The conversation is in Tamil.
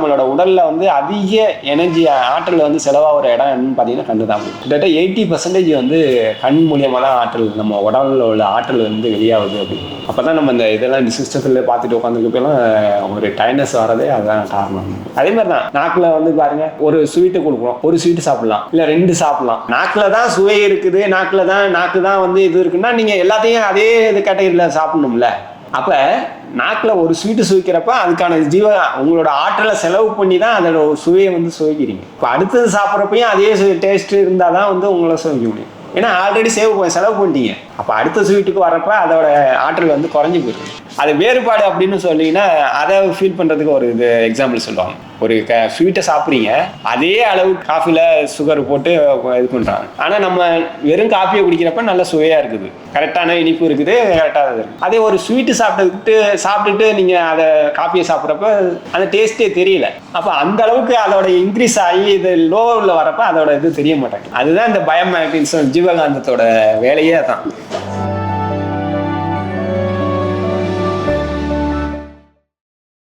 நம்மளோட உடல்ல வந்து அதிக எனர்ஜி ஆற்றல் வந்து செலவாகிற இடம் என்னன்னு பார்த்தீங்கன்னா கண்ணு தான். கிட்டத்தட்ட 80% வந்து கண் மூலியமாக தான் ஆற்றல் நம்ம உடம்புல உள்ள ஆற்றல் வந்து வெளியாகுது அப்படின்னு. அப்பதான் நம்ம இந்த சிஸ்டத்துல பார்த்துட்டு உட்காந்துருக்கப்பெல்லாம் ஒரு டயர்னஸ் வரதே அதுதான் காரணம். அதே மாதிரி தான் நாக்குல வந்து பாருங்க, ஒரு ஸ்வீட்டு கொடுக்குறோம், ஒரு ஸ்வீட்டு சாப்பிடலாம் இல்ல 2 சாப்பிடலாம். நாக்குல தான் சுவை இருக்குது, நாக்கு தான் வந்து இது இருக்குன்னா நீங்க எல்லாத்தையும் அதே இது கேட்டகரியில சாப்பிடணும்ல. அப்ப நாக்குல ஒரு ஸ்வீட்டு சுவைக்கிறப்ப அதுக்கான உங்களோட ஆற்றலை செலவு பண்ணி தான் அதோட சுவையை வந்து சுவைக்கிறீங்க. இப்போ அடுத்தது சாப்பிட்றப்பையும் அதே டேஸ்ட் இருந்தாதான் வந்து உங்களை சுவைக்க முடியும். ஏன்னா ஆல்ரெடி செலவு பண்ணிட்டீங்க. அப்போ அடுத்த ஸ்வீட்டுக்கு வரப்ப அதோட ஆற்றல் வந்து குறைஞ்சி போயிடும். அது வேறுபாடு அப்படின்னு சொன்னீங்கன்னா அதை ஃபீல் பண்ணுறதுக்கு ஒரு இது எக்ஸாம்பிள் சொல்லுவாங்க. ஒரு ஸ்வீட்டை சாப்பிட்றீங்க, அதே அளவு காஃபியில் சுகர் போட்டு இது பண்ணுறாங்க. ஆனால் நம்ம வெறும் காஃபியை குடிக்கிறப்ப நல்ல சுவையாக இருக்குது, கரெக்டான இனிப்பு இருக்குது, கரெக்டாக இருக்குது. அதே ஒரு ஸ்வீட்டு சாப்பிட்டுட்டு நீங்கள் அதை காஃபியை சாப்பிட்றப்ப அந்த டேஸ்ட்டே தெரியல. அப்போ அந்த அளவுக்கு அதோட இன்க்ரீஸ் ஆகி இது லோவில் வரப்ப அதோட இது தெரிய மாட்டாங்க. அதுதான் இந்த பயோமேக்னிசம் ஜீவகாந்தத்தோட வேலையே தான்.